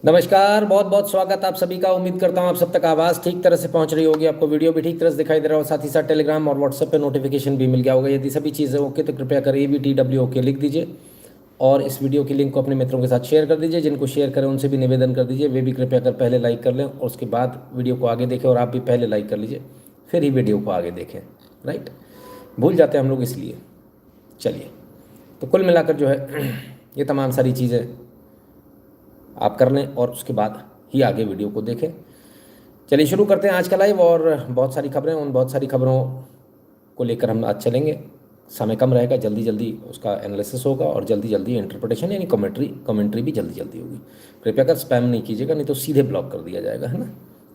नमस्कार, बहुत बहुत स्वागत आप सभी का। उम्मीद करता हूँ आप सब तक आवाज़ ठीक तरह से पहुँच रही होगी, आपको वीडियो भी ठीक तरह से दिखाई दे रहा हो, साथ ही साथ टेलीग्राम और व्हाट्सएप पे नोटिफिकेशन भी मिल गया होगा। यदि सभी चीज़ें ओके तो कृपया करिए VTW ओके लिख दीजिए और इस वीडियो की लिंक को अपने मित्रों के साथ शेयर कर दीजिए। जिनको शेयर करें उनसे भी निवेदन कर दीजिए वे भी कृपया कर पहले लाइक कर लें और उसके बाद वीडियो को आगे देखें, और आप भी पहले लाइक कर लीजिए फिर ही वीडियो को आगे देखें। राइट, भूल जाते हैं हम लोग इसलिए। चलिए, तो कुल मिलाकर जो है ये तमाम सारी चीज़ें आप कर लें और उसके बाद ही आगे वीडियो को देखें। चलिए शुरू करते हैं आज का लाइव। और बहुत सारी खबरें, उन बहुत सारी खबरों को लेकर हम आज चलेंगे। समय कम रहेगा, जल्दी जल्दी उसका एनालिसिस होगा और जल्दी जल्दी इंटरप्रिटेशन यानी कमेंट्री भी जल्दी जल्दी होगी। कृपया कर स्पैम नहीं कीजिएगा, नहीं तो सीधे ब्लॉक कर दिया जाएगा, है ना,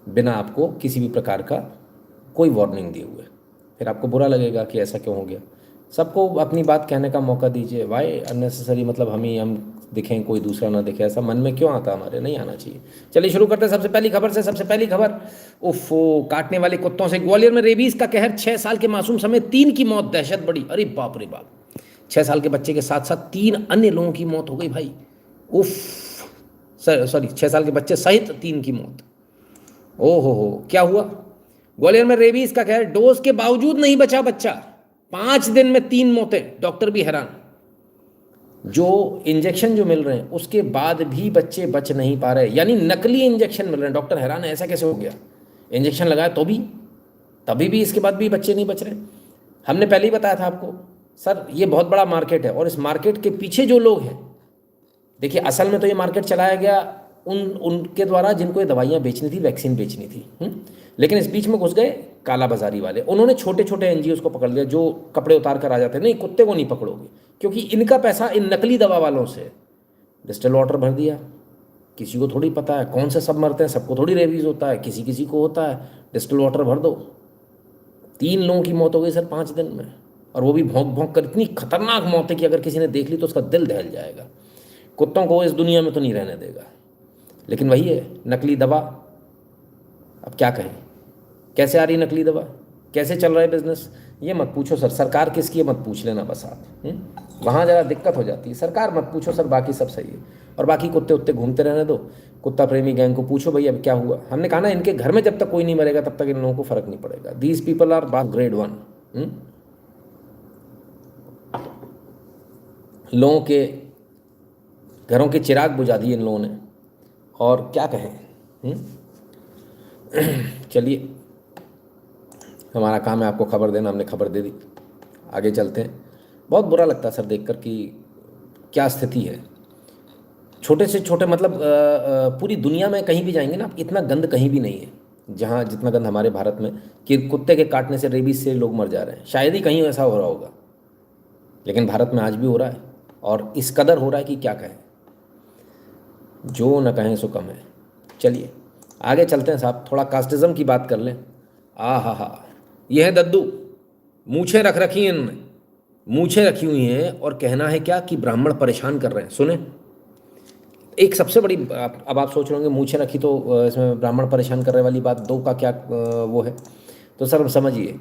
बिना आपको किसी भी प्रकार का कोई वार्निंग दिए हुए। फिर आपको बुरा लगेगा कि ऐसा क्यों हो गया। सबको अपनी बात कहने का मौका दीजिए। वाई अननेसेसरी, मतलब हम दिखें कोई दूसरा ना दिखे, ऐसा मन में क्यों आता, हमारे नहीं आना चाहिए। चलिए शुरू करते हैं सबसे पहली खबर से। सबसे पहली खबर, उफ़ो, काटने वाले कुत्तों से। ग्वालियर में रेबीज का कहर, 6 साल के मासूम समेत 3 की मौत, दहशत बढ़ी। अरे बाप रे बाप, 6 साल के बच्चे के साथ साथ 3 अन्य लोगों की मौत हो गई भाई। उफ, सॉरी, 6 साल के बच्चे सहित 3 की मौत। ओहो हो, क्या हुआ? ग्वालियर में रेबीज का कहर, डोज के बावजूद नहीं बचा बच्चा, 5 दिन में 3 मौतें, डॉक्टर भी हैरान। जो इंजेक्शन जो मिल रहे हैं उसके बाद भी बच्चे बच नहीं पा रहे, यानी नकली इंजेक्शन मिल रहे हैं। डॉक्टर हैरान है, ऐसा कैसे हो गया? इंजेक्शन लगाया तो भी, तभी भी इसके बाद भी बच्चे नहीं बच रहे। हमने पहले ही बताया था आपको सर, ये बहुत बड़ा मार्केट है और इस मार्केट के पीछे जो लोग हैं, देखिए असल में तो ये मार्केट चलाया गया उनके द्वारा जिनको ये दवाइयाँ बेचनी थी, वैक्सीन बेचनी थी। लेकिन इस बीच में घुस गए काला बाजारी वाले। उन्होंने छोटे छोटे NGOs को पकड़ लिया जो कपड़े उतार कर आ जाते हैं। नहीं, कुत्ते को नहीं पकड़ोगे, क्योंकि इनका पैसा इन नकली दवा वालों से। डिस्टिल वाटर भर दिया, किसी को थोड़ी पता है कौन से सब मरते हैं, सबको थोड़ी रेबीज होता है, किसी किसी को होता है। डिस्टिल वाटर भर दो, 3 लोगों की मौत हो गई सर 5 दिन में, और वो भी भौंक भौंक कर। इतनी खतरनाक मौत है कि अगर किसी ने देख ली तो उसका दिल दहल जाएगा। कुत्तों को इस दुनिया में तो नहीं रहने देगा। लेकिन वही है, नकली दवा। अब क्या कहें, कैसे आ रही नकली दवा, कैसे चल रहा है बिजनेस, ये मत पूछो सर। सरकार किसकी है मत पूछ लेना बस आप। वहाँ ज़रा दिक्कत हो जाती है। सरकार मत पूछो सर, बाकी सब सही है। और बाकी कुत्ते उत्ते घूमते रहने दो। कुत्ता प्रेमी गैंग को पूछो भाई अब क्या हुआ। हमने कहा ना, इनके घर में जब तक कोई नहीं मरेगा तब तक इन लोगों को फर्क नहीं पड़ेगा। दीज पीपल आर बात ग्रेड 1। लोगों के घरों के चिराग बुझा दिए इन लोगों ने, और क्या कहें। चलिए, हमारा काम है आपको खबर देना, हमने खबर दे दी, आगे चलते हैं। बहुत बुरा लगता है सर देखकर कि क्या स्थिति है। छोटे से छोटे, मतलब पूरी दुनिया में कहीं भी जाएंगे ना, इतना गंद कहीं भी नहीं है जहाँ जितना गंद हमारे भारत में, कि कुत्ते के काटने से, रेबीज से लोग मर जा रहे हैं। शायद ही कहीं ऐसा हो रहा होगा, लेकिन भारत में आज भी हो रहा है, और इस कदर हो रहा है कि क्या कहें। जो न कहें सो कम है। चलिए आगे चलते हैं साहब, थोड़ा कास्टिज्म की बात कर लें। हा, ये है दद्दू, मूछें रख रखी हैं इन्होंने, मूछें रखी हुई हैं, और कहना है क्या कि ब्राह्मण परेशान कर रहे हैं। सुने, एक सबसे बड़ी, अब आप सोच रहे होंगे मूछें रखी तो इसमें ब्राह्मण परेशान कर रहे वाली बात दो का क्या वो है। तो सर समझिए,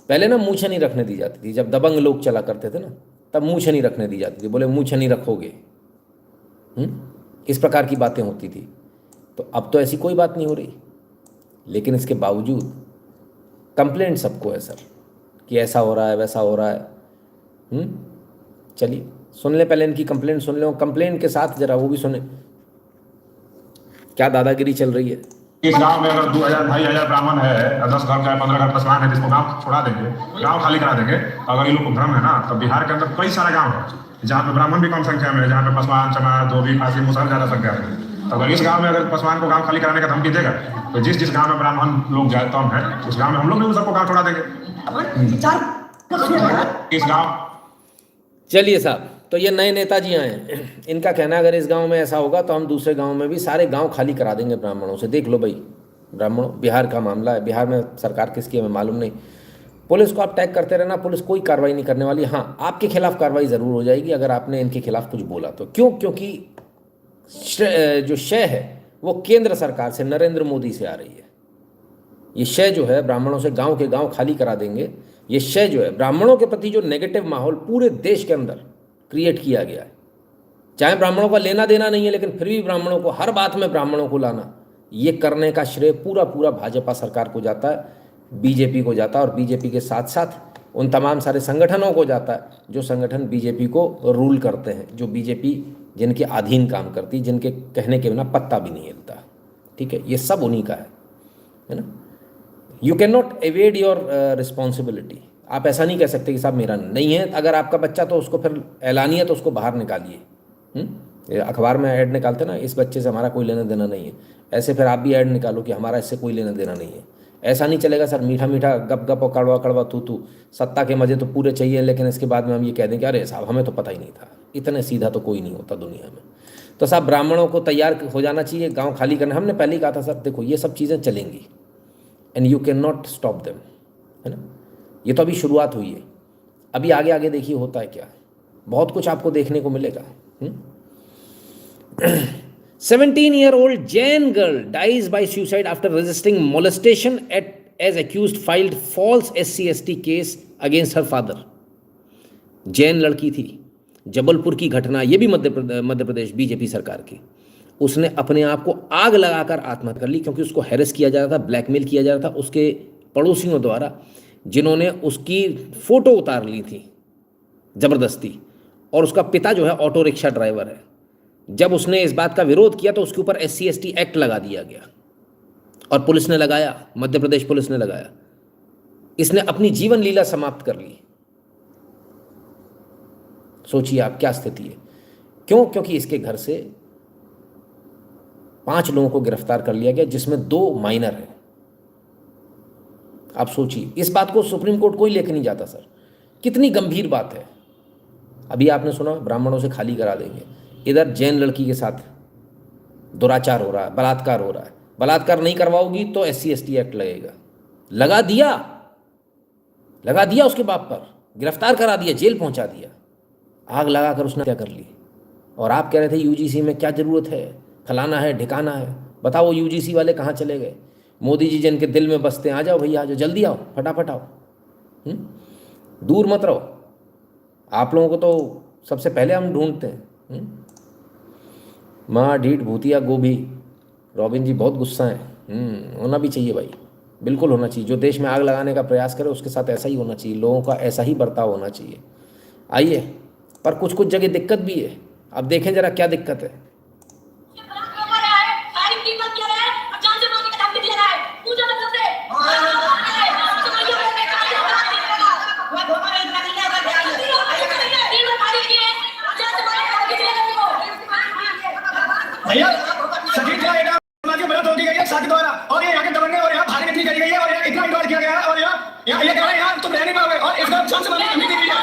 पहले ना मूछें नहीं रखने दी जाती थी, जब दबंग लोग चला करते थे ना, तब मूछें नहीं रखने दी जाती थी। बोले मूछें नहीं रखोगे, इस प्रकार की बातें होती थी। तो अब तो ऐसी कोई बात नहीं हो रही, लेकिन इसके बावजूद कंप्लेंट सबको है सर कि ऐसा हो रहा है, वैसा हो रहा है। चलिए सुन ले, पहले इनकी कंप्लेंट सुन ले, कंप्लेंट के साथ जरा वो भी सुने क्या दादागिरी चल रही है। इस गांव में अगर 2000 2500 ब्राह्मण है, 10 घर का 15 घर पसवान है, जिसको गांव छोड़ा देंगे, गांव खाली करा देंगे। अगर ये लोग को भ्रम है ना, तो बिहार के अंदर कई सारे गांव है जहाँ पे ब्राह्मण भी कम संख्या में है, जहाँ पे पसवान, चमार, धोबी, खासी, मुसलमान ज्यादा संख्या में। तो अगर इस गांव में अगर पसवान को गांव खाली कराने का धमकी देगा, तो जिस जिस गांव में ब्राह्मण लोग कम है, उस गांव में हम लोग भी उन सबको गांव छोड़ा देंगे इस गांव। चलिए साहब, तो ये नए नेताजी आए हैं, इनका कहना है अगर इस गांव में ऐसा होगा तो हम दूसरे गांव में भी सारे गांव खाली करा देंगे ब्राह्मणों से। देख लो भाई, ब्राह्मणों, बिहार का मामला है। बिहार में सरकार किसकी है हमें मालूम नहीं। पुलिस को आप टैग करते रहना, पुलिस कोई कार्रवाई नहीं करने वाली। हाँ, आपके खिलाफ कार्रवाई ज़रूर हो जाएगी अगर आपने इनके खिलाफ कुछ बोला तो। क्यों? क्योंकि जो शय है वो केंद्र सरकार से, नरेंद्र मोदी से आ रही है। ये शय जो है ब्राह्मणों से गांव के गांव खाली करा देंगे, ये शय जो है ब्राह्मणों के प्रति जो नेगेटिव माहौल पूरे देश के अंदर क्रिएट किया गया है, चाहे ब्राह्मणों का लेना देना नहीं है, लेकिन फिर भी ब्राह्मणों को, हर बात में ब्राह्मणों को लाना, ये करने का श्रेय पूरा पूरा भाजपा सरकार को जाता है, बीजेपी को जाता है, और बीजेपी के साथ साथ उन तमाम सारे संगठनों को जाता है जो संगठन बीजेपी को रूल करते हैं, जो बीजेपी जिनके अधीन काम करती, जिनके कहने के बिना पत्ता भी नहीं हिलता। ठीक है, ये सब उन्हीं का है ना। You can not evade your responsibility. आप ऐसा नहीं कह सकते कि साहब मेरा नहीं है, अगर आपका बच्चा तो उसको फिर ऐलानिए तो उसको बाहर निकालिए। ये अखबार में ऐड निकालते ना, इस बच्चे से हमारा कोई लेना देना नहीं है, ऐसे फिर आप भी ऐड निकालो कि हमारा इससे कोई लेना देना नहीं है। ऐसा नहीं चलेगा सर, मीठा मीठा गप गप और कड़वा कड़वा तू तू, सत्ता के मजे तो पूरे चाहिए, लेकिन इसके बाद में हम ये कह दें कि अरे साहब हमें तो पता ही नहीं था। इतने सीधा तो कोई नहीं होता दुनिया में। तो साहब ब्राह्मणों को तैयार हो जाना चाहिए, गाँव खाली करना। हमने पहले ही कहा था सर, देखो ये सब चीज़ें चलेंगी and you can not stop them, है ना। ये तो अभी शुरुआत हुई है, अभी आगे आगे देखिए होता है क्या, बहुत कुछ आपको देखने को मिलेगा। 17-year-old Jain girl dies by suicide after resisting molestation as accused filed false SC/ST case against her father. Jain लड़की थी, जबलपुर की घटना, ये भी मध्य प्रदेश बीजेपी सरकार की। उसने अपने आप को आग लगाकर आत्महत्या कर ली, क्योंकि उसको हैरेस किया जा रहा था, ब्लैकमेल किया जा रहा था उसके पड़ोसियों द्वारा, जिन्होंने उसकी फ़ोटो उतार ली थी ज़बरदस्ती। और उसका पिता जो है ऑटो रिक्शा ड्राइवर है। जब उसने इस बात का विरोध किया तो उसके ऊपर SC/ST एक्ट लगा दिया गया, और पुलिस ने लगाया, मध्य प्रदेश पुलिस ने लगाया। इसने अपनी जीवन लीला समाप्त कर ली। सोचिए आप क्या स्थिति है। क्यों? क्योंकि इसके घर से 5 लोगों को गिरफ्तार कर लिया गया, जिसमें 2 माइनर हैं। आप सोचिए, इस बात को सुप्रीम कोर्ट कोई लेकर नहीं जाता सर, कितनी गंभीर बात है। अभी आपने सुना ब्राह्मणों से खाली करा देंगे, इधर जैन लड़की के साथ दुराचार हो रहा है, बलात्कार हो रहा है। बलात्कार नहीं करवाओगी तो SC/ST एक्ट लगेगा। लगा दिया उसके बाप पर, गिरफ्तार करा दिया, जेल पहुंचा दिया, आग लगाकर उसने क्या कर ली। और आप कह रहे थे UGC में क्या ज़रूरत है, फलाना है ढिकाना है। बताओ UGC वाले कहाँ चले गए? मोदी जी जिनके दिल में बसते हैं, आ जाओ भैया, आ जाओ, जल्दी आओ, फटाफट आओ, दूर मत रहो। आप लोगों को तो सबसे पहले हम ढूंढते हैं। माँ ढीठ भूतिया गोभी, रॉबिन जी बहुत गुस्सा है। होना भी चाहिए भाई, बिल्कुल होना चाहिए। जो देश में आग लगाने का प्रयास करे उसके साथ ऐसा ही होना चाहिए, लोगों का ऐसा ही बर्ताव होना चाहिए। आइए, पर कुछ कुछ जगह दिक्कत भी है। अब देखें जरा क्या दिक्कत है। भैया सजीव का एक समाज की मदद होती गई है साथी द्वारा, और ये यहाँ के दबंगे और यहाँ भागने इतनी करी गई है, और यहाँ इतना इन्वाइट किया गया है, और यहाँ ये कह रहे हैं यहाँ तुम रह नहीं पाओगे, और इसका जान से मारने की धमकी दी गई है।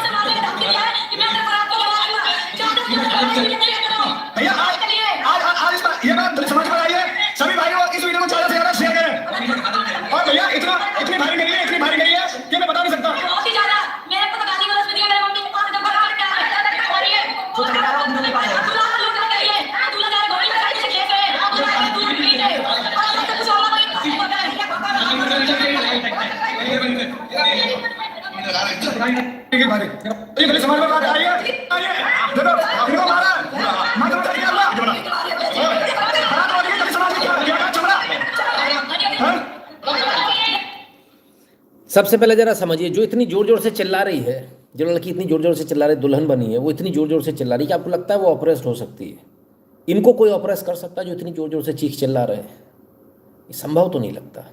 भैया आज इस बात ये बात समझ में आई है। सभी भाइयों इस वीडियो को ज़्यादा से ज़्यादा शेयर करें। और भैया इतनी भारी गई है कि मैं बता नहीं सकता। ये गली समाज में बात आई है, देखो इनको मारा मत मत करिए अल्लाह समाज क्या चमड़ा। सबसे पहले जरा समझिए, जो इतनी जोर जोर से चिल्ला रही है, जो लड़की इतनी जोर जोर से चिल्ला रही, दुल्हन बनी है, वो इतनी जोर जोर से चिल्ला रही कि आपको लगता है वो ऑपरेस हो सकती है? इनको कोई ऑपरेस कर सकता है जो इतनी जोर जोर से चीख चिल्ला रहे हैं? ये संभव तो नहीं लगता।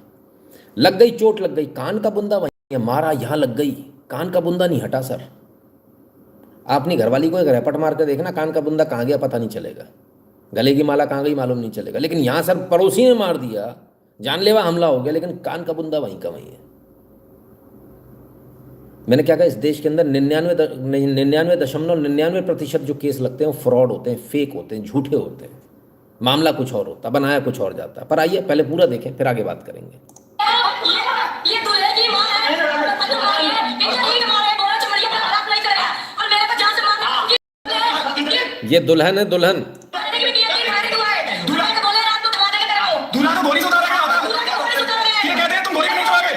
लग गई, चोट लग गई, कान का बुंदा वहीं मारा, यहाँ लग गई, कान का बुंदा नहीं हटा सर। आपनी घरवाली को एक रैपट मार कर देखना, कान का बुंदा कहाँ गया पता नहीं चलेगा, गले की माला कहाँ गई मालूम नहीं चलेगा। लेकिन यहाँ सर पड़ोसी ने मार दिया, जानलेवा हमला हो गया, लेकिन कान का बुंदा वहीं का वहीं है। मैंने क्या कहा, इस देश के अंदर 99.99% जो केस लगते हैं वो फ्रॉड होते हैं, फेक होते हैं, झूठे होते हैं। मामला कुछ और होता, बनाया कुछ और जाता है। पर आइए पहले पूरा देखें, फिर आगे बात करेंगे। ये दुल्हन है, दुल्हन। दूल्हा तो गोली से उतारा गया होता, ये कहते हैं तुम गोली नहीं चलाओगे।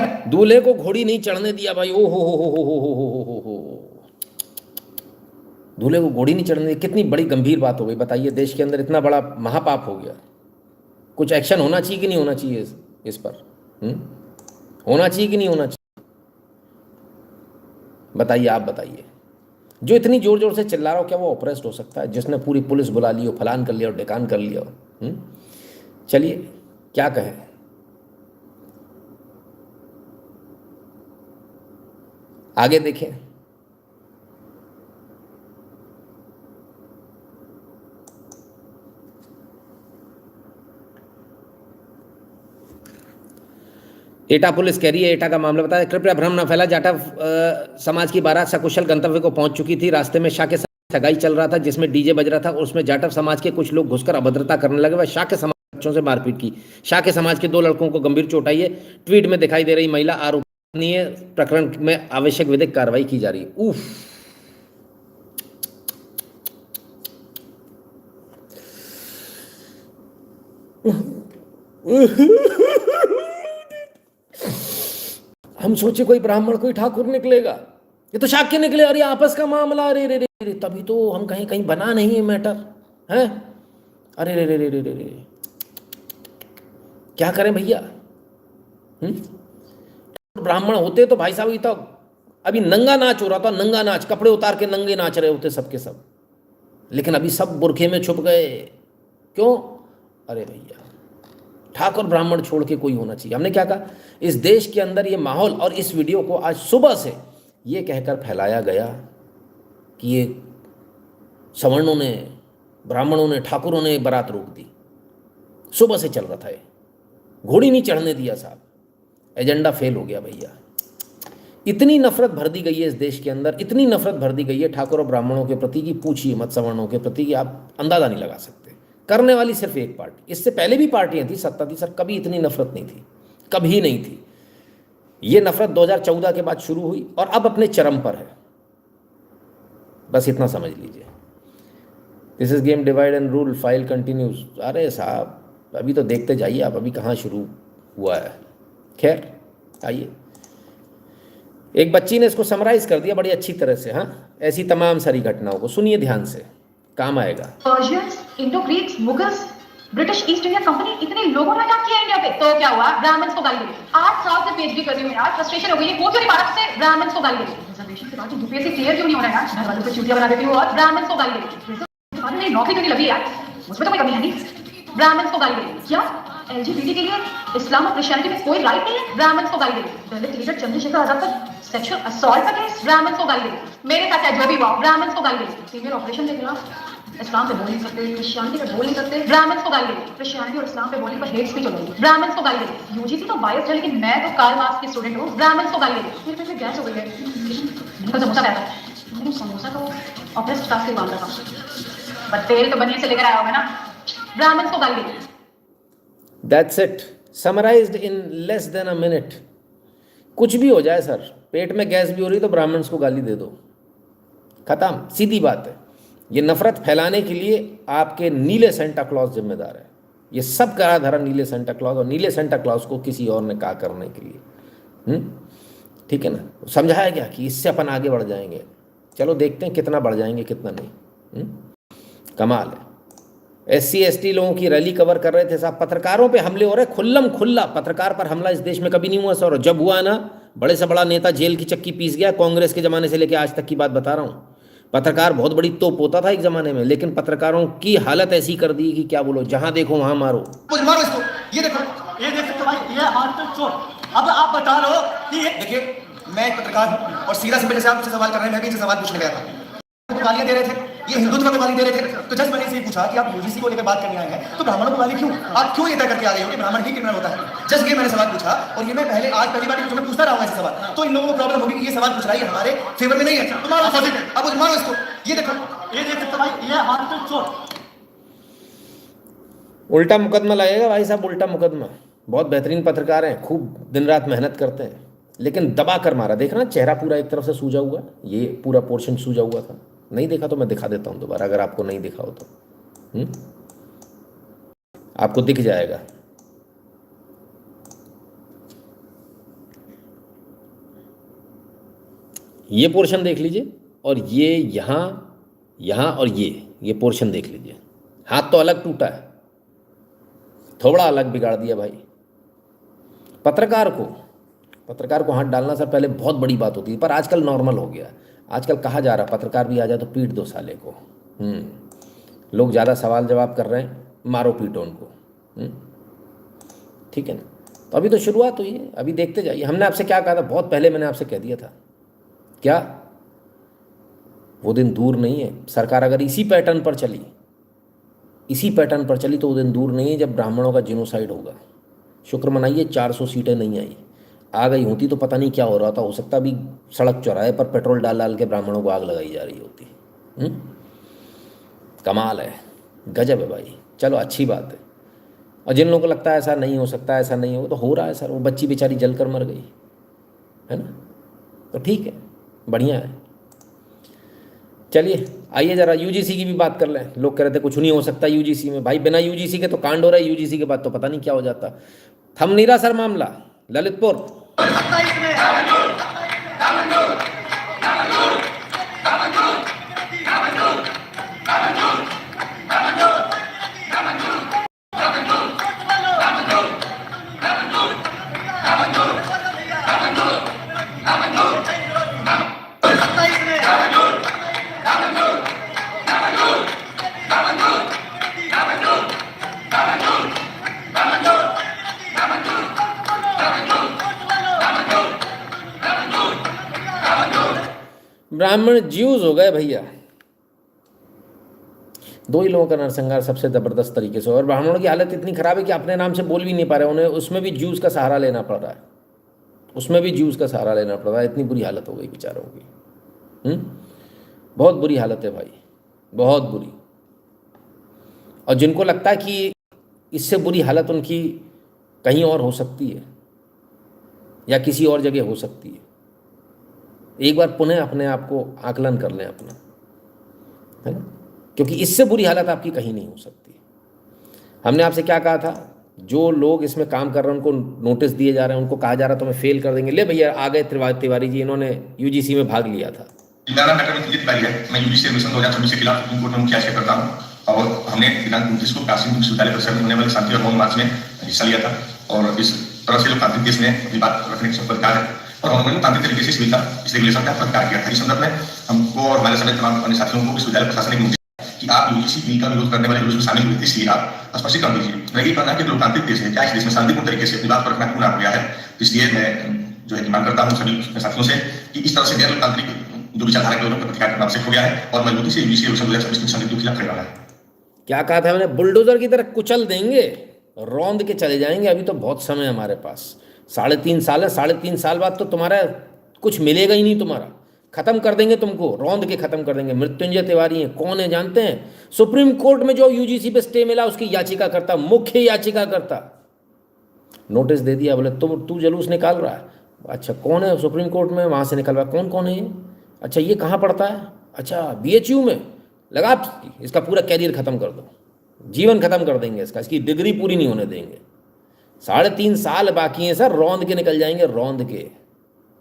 है। दूल्हे को घोड़ी नहीं चढ़ने दिया भाई। ओ हो। दूल्हे को घोड़ी नहीं चढ़ने दी, कितनी बड़ी गंभीर बात हो गई। बताइए, देश के अंदर इतना बड़ा महापाप हो गया, कुछ एक्शन होना चाहिए कि नहीं होना चाहिए इस पर? होना चाहिए कि नहीं होना चाहिए? बताइए, आप बताइए। जो इतनी जोर जोर से चिल्ला रहा हो, क्या वो ऑपरेस्ट हो सकता है, जिसने पूरी पुलिस बुला ली हो, फलान कर लिया हो, ढिकान कर लिया हो? चलिए, क्या कहें। आगे देखें। एटा पुलिस कह रही है, एटा का मामला बताया, कृपया भ्रम न फैला। जाटा समाज की बारात सकुशल गंतव्य को पहुंच चुकी थी। रास्ते में शाक्य सगाई चल रहा था, जिसमें डीजे बज रहा था, और उसमें जाटव समाज के कुछ लोग घुसकर अभद्रता करने लगे। वह शाक्य समाज के बच्चों से मारपीट की। शाक्य समाज के 2 लड़कों को गंभीर चोट आई है। ट्वीट में दिखाई दे रही महिला आरोपी है। प्रकरण में आवश्यक विधिक कार्रवाई की जा रही है। उफ। हम सोचे कोई ब्राह्मण, कोई ठाकुर निकलेगा, ये तो शाक्य निकले। अरे आपस का मामला, अरे रे रे, तभी तो हम कहीं कहीं बना नहीं है मैटर है। अरे रे रे रे रे रे, क्या करें भैया। ब्राह्मण होते तो भाई साहब, ये तो अभी नंगा नाच हो रहा था, नंगा नाच, कपड़े उतार के नंगे नाच रहे होते सबके सब। लेकिन अभी सब बुरखे में छुप गए। क्यों? अरे भैया, ठाकुर ब्राह्मण छोड़ के कोई होना चाहिए। हमने क्या कहा, इस देश के अंदर ये माहौल, और इस वीडियो को आज सुबह से ये कहकर फैलाया गया कि ये सवर्णों ने, ब्राह्मणों ने, ठाकुरों ने बारात रोक दी। सुबह से चल रहा था ये, घोड़ी नहीं चढ़ने दिया साहब। एजेंडा फेल हो गया भैया। इतनी नफरत भर दी गई है इस देश के अंदर, इतनी नफरत भर दी गई है ठाकुर और ब्राह्मणों के प्रति कि पूछिए मत, सवर्णों के प्रति, कि आप अंदाजा नहीं लगा सकते। करने वाली सिर्फ एक पार्टी, इससे पहले भी पार्टियां थी, सत्ता थी सर, कभी इतनी नफरत नहीं थी, कभी नहीं थी। ये नफरत 2014 के बाद शुरू हुई और अब अपने चरम पर है। बस इतना समझ लीजिए। This is game divide and rule, file continues. अरे साहब, अभी तो देखते जाइए आप, अभी कहाँ शुरू हुआ है। खैर, आइए। एक बच्ची ने इसको समराइज कर दिया बड़ी अच्छी तरह से। हाँ, ऐसी तमाम सारी घटनाओं को सुनिए ध्यान से, काम आएगा। Persians, Indo Greeks, Mughals, British east India company, इतने लोगों ने अटैक किया इंडिया पे, तो क्या हुआ? ब्राह्मण्स को गाली दी। 8 साल से पीएचडी कर रही हूं यार, फ्रस्ट्रेशन हो गई है। वो क्यों नहीं भारत से ब्राह्मण्स को गाली दी? रिजर्वेशन के बाद यूपीएससी क्लियर क्यों नहीं हो रहा है? घर वालों को चूतिया बना देती हूँ और ब्राह्मण्स को गाली दी। मेरी नौकरी क्यों नहीं लगी यार? मुझमें तो कोई कमी है नहीं। ब्राह्मण्स को गाली दी। क्या एलजीबीटी के लिए इस्लाम और क्रिश्चियनिटी में कोई राइट नहीं है? ब्राह्मण्स को गाली दी। दलित लीडर चंद्रशेखर आजाद पर सेक्सुअल असॉल्ट का केस, ब्राह्मण्स को गाली दी। मेरे साथ है जो भी हुआ, ब्राह्मण्स को गाली दी। फीमेल ऑपरेशन के खिलाफ इस्लाम पे बोल नहीं सकते, क्रिश्चियनिटी पे बोल नहीं सकते, ब्राह्मण्स को गाली दी। क्रिश्चियनिटी और इस्लाम पे बोलने पर हेट स्पीच हो गई, ब्राह्मण्स को गाली दी। यूजीसी तो बायस्ड है, लेकिन मैं तो कार्ल मार्क्स की स्टूडेंट हूँ, ब्राह्मण्स को गाली दी। मेरे पेट में गैस हो गई है, मेरे समोसा खाया था, लेकिन समोसा तो ऑपरेस्ट स्टाफ से मांग रहा था, बट तेल तो बनिए से लेकर आया होगा ना। ब्राह्मण्स को गाली दी। That's it, summarized in less than a minute। कुछ भी हो जाए सर, पेट में गैस भी हो रही तो ब्राह्मण्स को गाली दे दो, खत्म, सीधी बात है। ये नफरत फैलाने के लिए आपके नीले सेंटा क्लॉज जिम्मेदार है। ये सब करा धरा नीले सेंटा क्लॉज, और नीले सेंटा क्लॉज को किसी और ने कहा करने के लिए। ठीक है ना? समझाया गया कि इससे अपन आगे बढ़ जाएंगे। चलो देखते हैं कितना बढ़ जाएंगे, कितना नहीं। कमाल है। SC ST लोगों की रैली कवर कर रहे थे साहब, पत्रकारों पे हमले हो रहे, खुल्लम खुल्ला। पत्रकार पर हमला इस देश में कभी नहीं हुआ सर, और जब हुआ ना, बड़े से बड़ा नेता जेल की चक्की पीस गया। कांग्रेस के ज़माने से लेकर आज तक की बात बता रहा हूँ। पत्रकार बहुत बड़ी तोप होता था एक ज़माने में, लेकिन पत्रकारों की हालत ऐसी कर दी कि क्या बोलो, जहाँ देखो वहाँ मारो। मारो इसको, ये देखो, ये देख सकते हो भाई, ये हाथ पे चोट। अब आप बता रहे हो कि देखिए, मैं एक पत्रकार हूँ और सीधा सिंपल जैसे आप मुझसे सवाल कर रहे हैं, मैं भी इनसे सवाल पूछने गया था। गालियां दे रहे थे, ये हिंदुत्व को गाली दे रहे थे, तो जस्ट मैंने इसे पूछा कि आप यूजीसी को लेकर बात करने आए हैं, तो ब्राह्मणों को गाली क्यों? आप क्यों ये तय करके आ गए हो कि ब्राह्मण ही क्रिमिनल होता है? जस्ट ये मैंने सवाल पूछा, और ये मैं आज पहली बार मैं पूछता रहा हूँ ऐसे सवाल, तो इन लोगों को प्रॉब्लम होगी कि ये सवाल पूछ रहा है, हमारे फेवर में नहीं है। तो मारो, अब मारो इसको, ये देखो, ये देख सकते हो भाई, ये हाथ पे चोट। उल्टा मुकदमा लगेगा भाई साहब, उल्टा मुकदमा। बहुत बेहतरीन पत्रकार हैं, खूब दिन रात मेहनत करते हैं, लेकिन दबा कर मारा। देखना चेहरा पूरा एक तरफ से सूजा हुआ, ये पूरा पोर्शन सूजा हुआ था। नहीं देखा तो मैं दिखा देता हूँ दोबारा, अगर आपको नहीं दिखा हो तो। आपको दिख जाएगा। ये पोर्शन देख लीजिए, और ये यहाँ, यहाँ और ये पोर्शन देख लीजिए। हाथ तो अलग टूटा है, थोड़ा अलग बिगाड़ दिया भाई। पत्रकार को हाथ डालना सर पहले बहुत बड़ी बात होती है, पर आजकल नॉर्मल हो गया। आजकल कहा जा रहा पत्रकार भी आ जाए तो पीट दो साले को। लोग ज़्यादा सवाल जवाब कर रहे हैं, मारो पीटो उनको। ठीक है ना। तो अभी तो शुरुआत हुई है, अभी देखते जाइए। हमने आपसे क्या कहा था, बहुत पहले मैंने आपसे कह दिया था, क्या वो दिन दूर नहीं है। सरकार अगर इसी पैटर्न पर चली तो वो दिन दूर नहीं है जब ब्राह्मणों का जिनोसाइड होगा। शुक्र मनाइए 400 सीटें नहीं आई, आ गई होती तो पता नहीं क्या हो रहा था। हो सकता भी सड़क चौराहे पर पेट्रोल डाल डाल के ब्राह्मणों को आग लगाई जा रही होती। कमाल है, गजब है भाई। चलो अच्छी बात है। और जिन लोगों को लगता है ऐसा नहीं हो सकता, ऐसा नहीं हो, तो हो रहा है सर। वो बच्ची बेचारी जल कर मर गई है ना, तो ठीक है, बढ़िया है। चलिए आइए ज़रा यूजीसी की भी बात कर लें। लोग कह रहे थे कुछ नहीं हो सकता यूजीसी में। भाई बिना यूजीसी के तो कांड हो रहा है, यूजीसी के बाद तो पता नहीं क्या हो जाता। थम नहीं रहा सर मामला। ललितपुर ब्राह्मण ज्यूज हो गए भैया। दो ही लोगों का नरसंहार सबसे ज़बरदस्त तरीके से। और ब्राह्मणों की हालत इतनी ख़राब है कि अपने नाम से बोल भी नहीं पा रहे, उन्हें उसमें भी ज्यूज का सहारा लेना पड़ रहा है। इतनी बुरी हालत हो गई बेचारों की। बहुत बुरी हालत है भाई, बहुत बुरी। और जिनको लगता है कि इससे बुरी हालत उनकी कहीं और हो सकती है या किसी और जगह हो सकती है, एक बार पुनः अपने आप को आकलन कर लें अपना, है ना। क्योंकि इससे बुरी हालत आपकी कहीं नहीं हो सकती। हमने आपसे क्या कहा था, जो लोग इसमें काम कर रहे हैं उनको नोटिस दिए जा रहे हैं, उनको कहा जा रहा है तुम्हें फेल कर देंगे। ले भैया आ गए तिवारी जी, इन्होंने यूजीसी में भाग लिया था। मैं यूजीसी एडमिशन 2026 के खिलाफ सुप्रीम कोर्ट में मुख्य करता हूँ, और हमने दिनांक 29 को काशी विश्वविद्यालय परिसर में होने वाले शांति और मौन मार्च में हिस्सा लिया था। और इस तरह से लोकतांत्रिक देश में विवाद रखने का अधिकार है, और हमने तांत्रिक तरीके से इस रेगुलेशन का प्रतिकार किया था। इस संदर्भ में हमको और हमारे सभी तमाम अन्य साथियों को विश्वविद्यालय प्रशासन ने कि आप यूजीसी बिल का विरोध करने वाले लोगों में शामिल हुए, इसलिए आप स्पष्ट कर दीजिए। मैं ये कहना है कि लोकतांत्रिक देश है, क्या इस देश में शांतिपूर्ण तरीके से विवाद को रखना पूर्ण हो गया है। इसलिए मैं जो है डिमांड करता हूँ सभी साथियों से कि इस तरह से गैर लोकतांत्रिक जो विचारधारा के लोगों का प्रतिकार करना आवश्यक हो गया है, और मजबूती से यूजीसी एडमिशन 2026 की संगठन के खिलाफ खड़े रहना है। क्या कहा था मैंने, बुलडोजर की तरह कुचल देंगे, रौंद के चले जाएंगे। अभी तो बहुत समय है हमारे पास, 3.5 साल है। 3.5 साल बाद तो तुम्हारा कुछ मिलेगा ही नहीं, तुम्हारा खत्म कर देंगे, तुमको रौंद के खत्म कर देंगे। मृत्युंजय तिवारी हैं, कौन है जानते हैं? सुप्रीम कोर्ट में जो यूजीसी पे स्टे मिला उसकी याचिकाकर्ता, मुख्य याचिकाकर्ता। नोटिस दे दिया, बोले तू जुलूस निकाल रहा है। अच्छा कौन है सुप्रीम कोर्ट में, वहाँ से निकलवा, कौन है ये? अच्छा ये कहाँ पढ़ता है? अच्छा BHU में। लगा इसका पूरा कैरियर ख़त्म कर दो, जीवन ख़त्म कर देंगे इसका, इसकी डिग्री पूरी नहीं होने देंगे। 3.5 साल बाकी हैं सर, रौंद के निकल जाएंगे, रौंद के।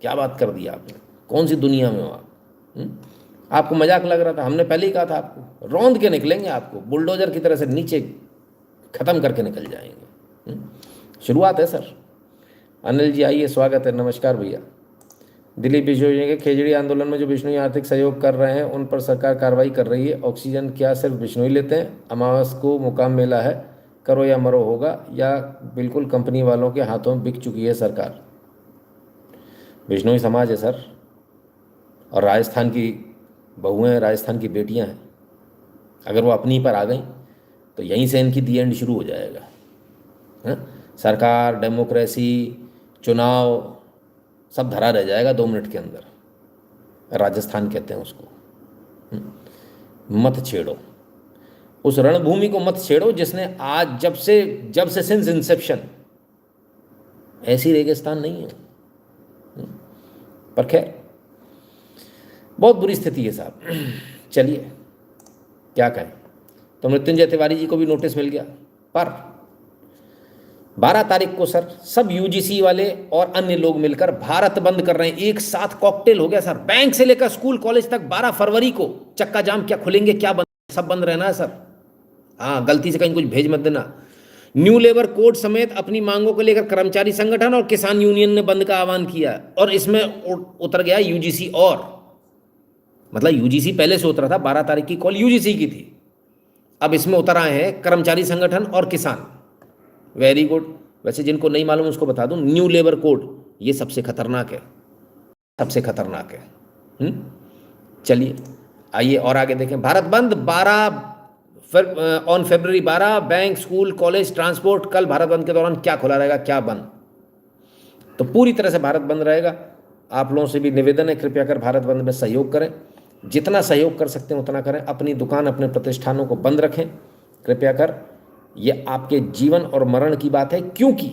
क्या बात कर दिया आपने, कौन सी दुनिया में हो आप? आपको मजाक लग रहा था, हमने पहले ही कहा था आपको, रौंद के निकलेंगे आपको, बुलडोजर की तरह से नीचे ख़त्म करके निकल जाएंगे। शुरुआत है सर। अनिल जी आइए, स्वागत है, नमस्कार भैया। दिलीप बिश्नोई के खेजड़ी आंदोलन में जो बिश्नोई आर्थिक सहयोग कर रहे हैं उन पर सरकार कार्रवाई कर रही है। ऑक्सीजन क्या सिर्फ बिश्नोई लेते हैं? अमावस को मुकाम मेला है, करो या मरो होगा, या बिल्कुल कंपनी वालों के हाथों बिक चुकी है सरकार? बिश्नोई समाज है सर, और राजस्थान की बहुएं हैं, राजस्थान की बेटियां हैं। अगर वो अपनी पर आ गई तो यहीं से इनकी दी एंड शुरू हो जाएगा। सरकार, डेमोक्रेसी, चुनाव सब धरा रह जाएगा 2 मिनट के अंदर। राजस्थान कहते हैं उसको। मत छेड़ो उस रणभूमि को, मत छेड़ो जिसने आज जब से सिंस इंसेप्शन, ऐसी रेगिस्तान नहीं है। पर खैर बहुत बुरी स्थिति है साहब। चलिए क्या कहें। तो मृत्युंजय तिवारी जी को भी नोटिस मिल गया, पर 12 तारीख को सर सब यूजीसी वाले और अन्य लोग मिलकर भारत बंद कर रहे हैं। एक साथ कॉकटेल हो गया सर, बैंक से लेकर स्कूल कॉलेज तक 12 फरवरी को चक्का जाम, क्या खुलेंगे क्या बंद, सब बंद रहना है सर। हाँ, गलती से कहीं कुछ भेज मत देना। न्यू लेबर कोड समेत अपनी मांगों को लेकर कर्मचारी संगठन और किसान यूनियन ने बंद का आह्वान किया और इसमें उतर गया यूजीसी। और मतलब यूजीसी पहले से उतरा था, 12 तारीख की कॉल यूजीसी की थी, अब इसमें उतर आए हैं कर्मचारी संगठन और किसान। Very good. वैसे जिनको नहीं मालूम उसको बता दूं, न्यू लेबर कोड ये सबसे खतरनाक है, सबसे खतरनाक है। चलिए आइए और आगे देखें। भारत बंद 12 on February 12, bank school college transport. कल भारत बंद के दौरान क्या खुला रहेगा क्या बंद, तो पूरी तरह से भारत बंद रहेगा। आप लोगों से भी निवेदन है, कृपया कर भारत बंद में सहयोग करें, जितना सहयोग कर सकते हैं उतना करें। अपनी दुकान अपने प्रतिष्ठानों को बंद रखें कृपया कर, ये आपके जीवन और मरण की बात है, क्योंकि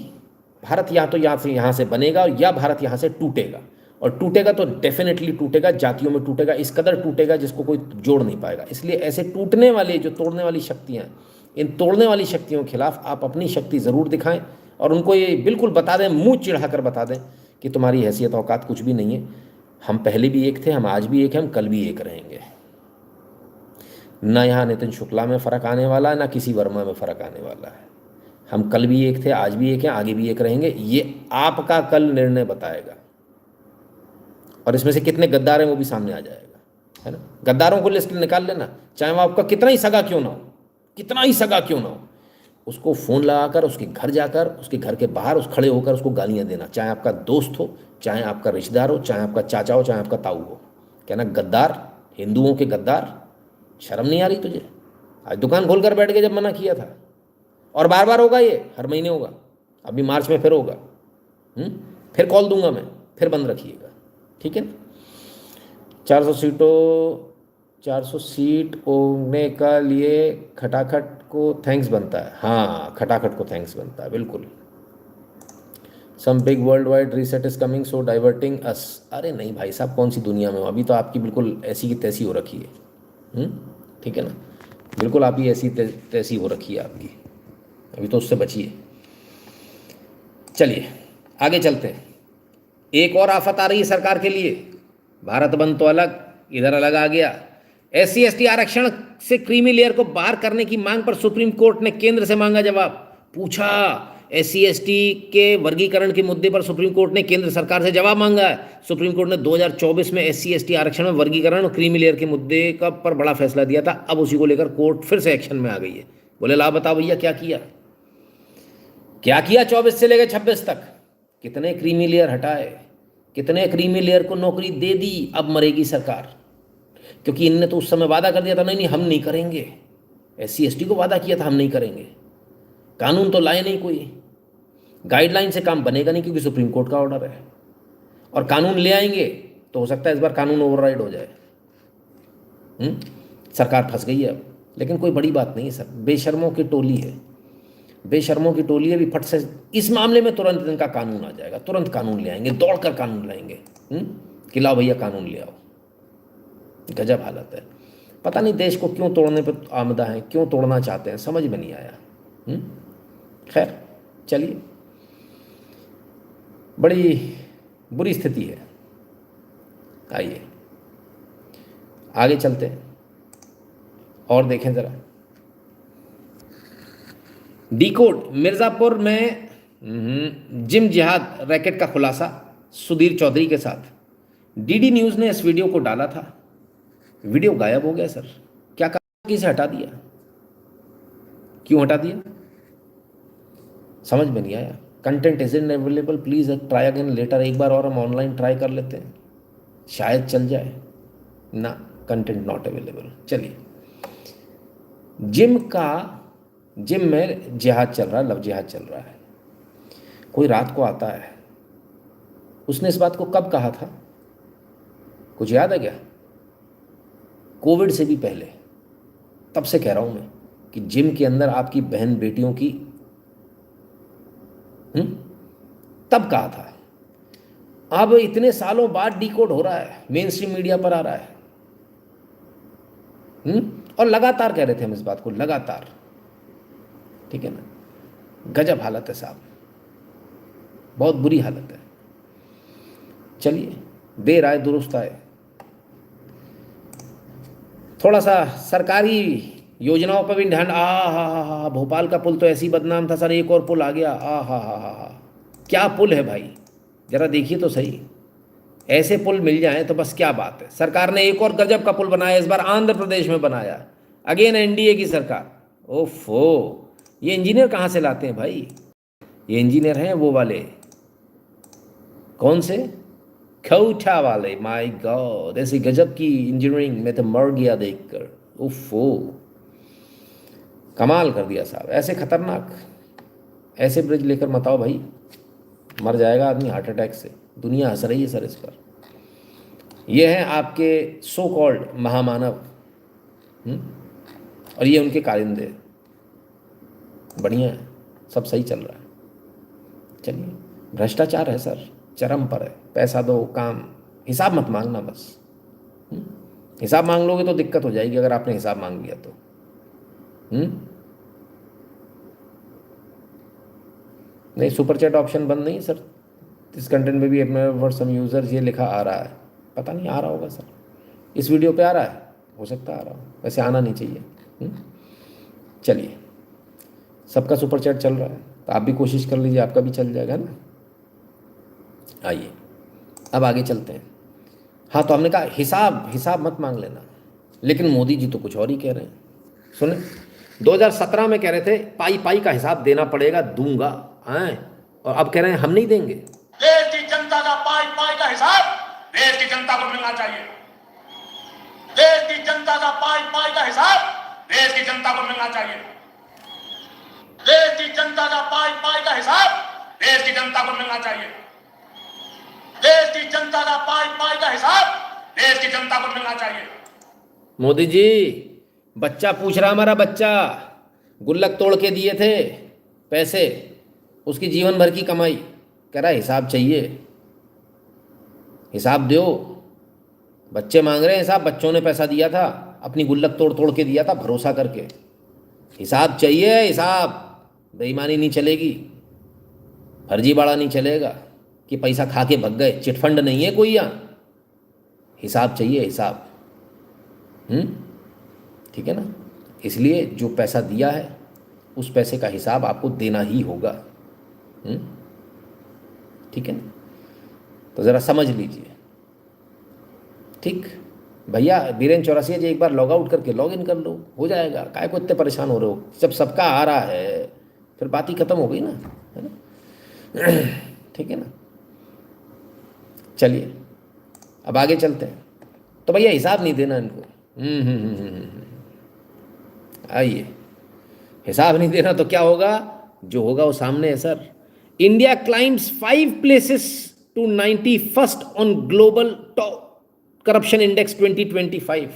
भारत या तो यहाँ से बनेगा या भारत यहाँ से टूटेगा, और टूटेगा तो डेफिनेटली टूटेगा, जातियों में टूटेगा, इस कदर टूटेगा जिसको कोई जोड़ नहीं पाएगा। इसलिए ऐसे टूटने वाले जो तोड़ने वाली शक्तियाँ, इन तोड़ने वाली शक्तियों के खिलाफ आप अपनी शक्ति ज़रूर दिखाएं और उनको ये बिल्कुल बता दें, मुँह चिढ़ाकर बता दें कि तुम्हारी हैसियत औकात कुछ भी नहीं है। हम पहले भी एक थे, हम आज भी एक हैं, हम कल भी एक रहेंगे। ना यहाँ नितिन शुक्ला में फ़र्क आने वाला है, ना किसी वर्मा में फ़र्क आने वाला है। हम कल भी एक थे, आज भी एक हैं, आगे भी एक रहेंगे। ये आपका कल निर्णय बताएगा, और इसमें से कितने गद्दार हैं वो भी सामने आ जाएगा, है ना। गद्दारों को लिस्ट निकाल लेना, चाहे वो आपका कितना ही सगा क्यों ना हो, कितना ही सगा क्यों ना हो, उसको फ़ोन लगाकर उसके घर जाकर, उसके घर के बाहर उस खड़े होकर उसको गालियाँ देना, चाहे आपका दोस्त हो, चाहे आपका रिश्तेदार हो, चाहे आपका चाचा हो, चाहे आपका ताऊ हो। कहना गद्दार, हिंदुओं के गद्दार, शर्म नहीं आ रही तुझे। आज दुकान खोल कर बैठ के जब मना किया था, और बार बार होगा, ये हर महीने होगा, अभी मार्च में फिर होगा। फिर कॉल दूंगा मैं, फिर बंद रखिएगा, ठीक है ना। 400 सीट होने का लिए खटाखट को थैंक्स बनता है। हाँ, खटाखट को थैंक्स बनता है, बिल्कुल। Some big world wide reset is coming so diverting us. अरे नहीं भाई साहब, कौन सी दुनिया में हो, अभी तो आपकी बिल्कुल ऐसी की तैसी हो रखी है, ठीक है ना, बिल्कुल आप ही ऐसी तैसी हो रखी है आपकी, अभी तो उससे बचिए। चलिए आगे चलते हैं। एक और आफत आ रही है सरकार के लिए, भारत बंद तो अलग, इधर अलग आ गया। SC/ST आरक्षण से क्रीमी लेयर को बाहर करने की मांग पर सुप्रीम कोर्ट ने केंद्र से मांगा जवाब। पूछा, SC/ST के वर्गीकरण के मुद्दे पर सुप्रीम कोर्ट ने केंद्र सरकार से जवाब मांगा है। सुप्रीम कोर्ट ने 2024 में SC/ST आरक्षण में वर्गीकरण और क्रीमी लेयर के मुद्दे का पर बड़ा फैसला दिया था। अब उसी को लेकर कोर्ट फिर से एक्शन में आ गई है। बोले ला बताओ भैया क्या किया, क्या किया 24 से लेकर 26 तक, कितने क्रीमी लेयर हटाए, कितने क्रीमी लेयर को नौकरी दे दी। अब मरेगी सरकार, क्योंकि इनने तो उस समय वादा कर दिया था, नहीं हम नहीं करेंगे। SC/ST को वादा किया था हम नहीं करेंगे, कानून तो लाए नहीं, कोई गाइडलाइन से काम बनेगा नहीं, क्योंकि सुप्रीम कोर्ट का ऑर्डर है। और कानून ले आएंगे तो हो सकता है इस बार कानून ओवरराइड हो जाए। सरकार फंस गई है अब, लेकिन कोई बड़ी बात नहीं है सर, बेशर्मों की टोली है, बेशर्मों की टोली है। भी फट से इस मामले में तुरंत इनका कानून आ जाएगा, तुरंत कानून ले आएंगे, दौड़कर कानून लाएंगे कि लाओ भैया कानून ले आओ। गजब हालत है। पता नहीं देश को क्यों तोड़ने पर आमदा है, क्यों तोड़ना चाहते हैं, समझ में नहीं आया। खैर चलिए, बड़ी बुरी स्थिति है। आइए आगे चलते हैं और देखें जरा। डीकोड, मिर्जापुर में जिम जिहाद रैकेट का खुलासा सुधीर चौधरी के साथ। डीडी न्यूज़ ने इस वीडियो को डाला था, वीडियो गायब हो गया सर। क्या कहा कि इसे हटा दिया, क्यों हटा दिया समझ में नहीं आया। Content is in available, please try again later. एक बार और हम ऑनलाइन ट्राई कर लेते हैं, शायद चल जाए ना। Content not available. चलिए, जिम में जिहाद चल रहा है, लव जिहाद चल रहा है। कोई रात को आता है, उसने इस बात को कब कहा था, कुछ याद है क्या? कोविड से भी पहले, तब से कह रहा हूं मैं कि जिम के अंदर आपकी बहन बेटियों की तब कहा था। अब इतने सालों बाद डीकोड हो रहा है, मेन स्ट्रीम मीडिया पर आ रहा है। और लगातार कह रहे थे हम इस बात को, लगातार। ठीक है ना, गजब हालत है साहब। बहुत बुरी हालत है। चलिए, देर आए दुरुस्त आए। थोड़ा सा सरकारी योजनाओं पर भी ध्यान। हा, भोपाल का पुल तो ऐसी बदनाम था सर, एक और पुल आ गया। हा, क्या पुल है भाई, जरा देखिए तो सही। ऐसे पुल मिल जाएं तो बस क्या बात है। सरकार ने एक और गजब का पुल बनाया, इस बार आंध्र प्रदेश में बनाया, अगेन एनडीए की सरकार। ओफो, ये इंजीनियर कहाँ से लाते हैं भाई? ये इंजीनियर हैं वो वाले, कौन से, खौठा वाले। माय गॉड, ऐसी गजब की इंजीनियरिंग में तो मर गया देखकर। ओफो, कमाल कर दिया साहब। ऐसे खतरनाक, ऐसे ब्रिज लेकर मत आओ भाई, मर जाएगा आदमी हार्ट अटैक से। दुनिया हंस रही है सर इस पर। ये हैं आपके सो कॉल्ड महामानव, और ये उनके कारिंदे। बढ़िया है, सब सही चल रहा है। चलिए, भ्रष्टाचार है सर, चरम पर है। पैसा दो, काम, हिसाब मत मांगना बस। हिसाब मांग लोगे तो दिक्कत हो जाएगी अगर आपने हिसाब मांग लिया तो। नहीं, सुपर चैट ऑप्शन बंद नहीं सर। इस कंटेंट में भी अपने फॉर सम यूजर्स ये लिखा आ रहा है, पता नहीं आ रहा होगा सर। इस वीडियो पे आ रहा है, हो सकता है आ रहा हो, वैसे आना नहीं चाहिए। चलिए, सबका सुपर चैट चल रहा है तो आप भी कोशिश कर लीजिए, आपका भी चल जाएगा ना। आइए अब आगे चलते हैं। हाँ, तो हमने कहा हिसाब मत मांग लेना, लेकिन मोदी जी तो कुछ और ही कह रहे हैं। सुने, 2017 में कह रहे थे पाई का हिसाब देना पड़ेगा, दूंगा, हैं, और अब कह रहे हैं हम नहीं देंगे। देश की जनता का पाई का हिसाब देश की जनता को मिलना चाहिए। देश की जनता का पाई का हिसाब देश की जनता को मिलना चाहिए। देश की जनता का पाई का हिसाब देश की जनता को मिलना चाहिए। देश की जनता का पाई का हिसाब देश की जनता को मिलना चाहिए। मोदी जी, बच्चा पूछ रहा, हमारा बच्चा, गुल्लक तोड़ के दिए थे पैसे, उसकी जीवन भर की कमाई, कह रहा है हिसाब चाहिए, हिसाब दो। बच्चे मांग रहे हैं हिसाब, बच्चों ने पैसा दिया था, अपनी गुल्लक तोड़ के दिया था भरोसा करके। हिसाब चाहिए, हिसाब। बेईमानी नहीं चलेगी, फर्जीवाड़ा नहीं चलेगा कि पैसा खा के भग गए। चिटफंड नहीं है कोई यहाँ, हिसाब चाहिए, हिसाब। ठीक है ना। इसलिए जो पैसा दिया है उस पैसे का हिसाब आपको देना ही होगा। ठीक है ना, तो ज़रा समझ लीजिए। ठीक भैया, बीरेन 84 जी, एक बार लॉग आउट करके लॉग इन कर लो, हो जाएगा। काय को इतने परेशान हो रहे हो? जब सबका आ रहा है फिर बात ही खत्म हो गई ना, है ना। ठीक है ना। चलिए अब आगे चलते हैं। तो भैया हिसाब नहीं देना इनको। आइए, हिसाब नहीं देना तो क्या होगा? जो होगा वो सामने है sir. India climbs 5 places to 91st on global corruption index 2025।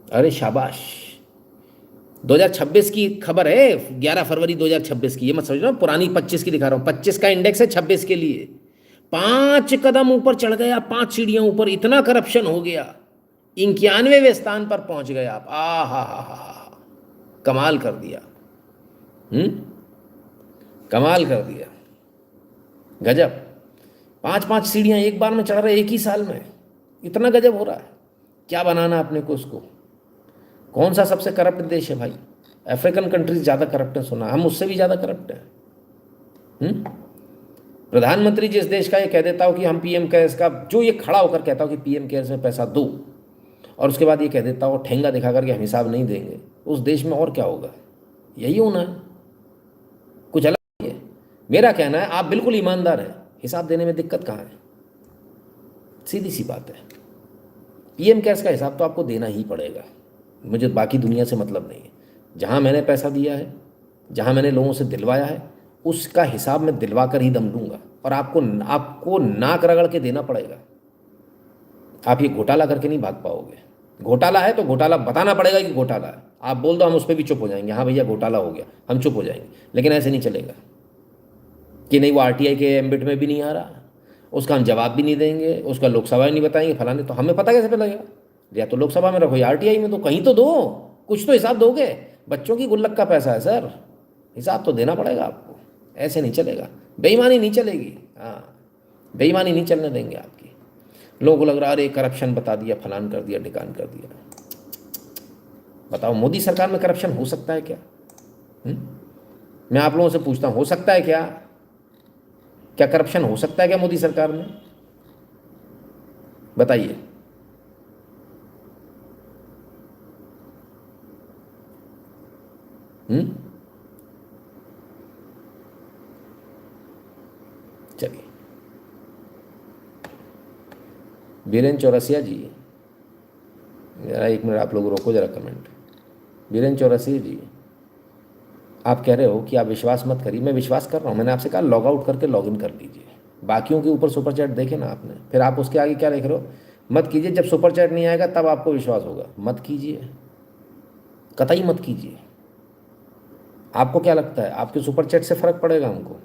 अरे शाबाश। 2026 की खबर है, 11 फरवरी 2026 की। ये मत समझना पुरानी 25 की दिखा रहा हूँ। 25 का इंडेक्स है, 26 के लिए 5 कदम ऊपर चढ़ गया, 5 सीढ़ियां ऊपर। इतना करप्शन हो गया, 91वें स्थान पर पहुंच गए आप। हा, कमाल कर दिया। कमाल कर दिया, गजब। 5 सीढ़ियां एक बार में चढ़ रहे, एक ही साल में। इतना गजब हो रहा है। क्या बनाना अपने को उसको? कौन सा सबसे करप्ट देश है भाई? अफ्रीकन कंट्रीज ज़्यादा करप्ट है सुना, हम उससे भी ज़्यादा करप्ट हैं। प्रधानमंत्री जिस देश का ये कह देता हो कि हम पीएम केयर्स का, जो ये खड़ा होकर कहता हो कि पीएम केयर्स में पैसा दो, और उसके बाद ये कह देता हो ठेंगा दिखा करके हम हिसाब नहीं देंगे, उस देश में और क्या होगा? यही होना है, कुछ अलग नहीं है। मेरा कहना है आप बिल्कुल ईमानदार हैं, हिसाब देने में दिक्कत कहाँ है? सीधी सी बात है। पीएम केयर्स का हिसाब तो आपको देना ही पड़ेगा, मुझे बाकी दुनिया से मतलब नहीं है। जहाँ मैंने पैसा दिया है, जहाँ मैंने लोगों से दिलवाया है, उसका हिसाब मैं दिलवा कर ही दम दूंगा। और आपको नाक रगड़ के देना पड़ेगा। आप ये घोटाला करके नहीं भाग पाओगे। घोटाला है तो घोटाला बताना पड़ेगा कि घोटाला है। आप बोल दो हम उस पर भी चुप हो जाएंगे, हाँ भैया घोटाला हो गया, हम चुप हो जाएंगे। लेकिन ऐसे नहीं चलेगा कि नहीं वो आरटीआई के एम्बिट में भी नहीं आ रहा, उसका हम जवाब भी नहीं देंगे, उसका लोकसभा में नहीं बताएंगे, फलाने। तो हमें पता कैसे लगेगा? या तो लोकसभा में रखो या आरटीआई में, तो कहीं तो दो, कुछ तो हिसाब दोगे। बच्चों की गुल्लक का पैसा है सर, हिसाब तो देना पड़ेगा आपको, ऐसे नहीं चलेगा। बेईमानी नहीं चलेगी। हाँ, बेईमानी नहीं चलने देंगे आपकी। लोगों को लग रहा अरे करप्शन बता दिया, फलान कर दिया, ढिकान कर दिया। बताओ मोदी सरकार में करप्शन हो सकता है क्या? मैं आप लोगों से पूछता हूं, हो सकता है क्या? क्या करप्शन हो सकता है क्या मोदी सरकार में? बताइए। चलिए, बीरेन चौरसिया जी, जरा एक मिनट आप लोग रोको जरा कमेंट। बीरेन चौरसिया जी, आप कह रहे हो कि आप विश्वास मत करिए। मैं विश्वास कर रहा हूँ। मैंने आपसे कहा लॉग आउट करके लॉग इन कर लीजिए। बाकियों के ऊपर सुपर चैट देखे ना आपने, फिर आप उसके आगे क्या लिख रहे हो? मत कीजिए, जब सुपर चैट नहीं आएगा तब आपको विश्वास होगा। मत कीजिए, कतई मत कीजिए। आपको क्या लगता है आपके सुपर चैट से फ़र्क पड़ेगा हमको?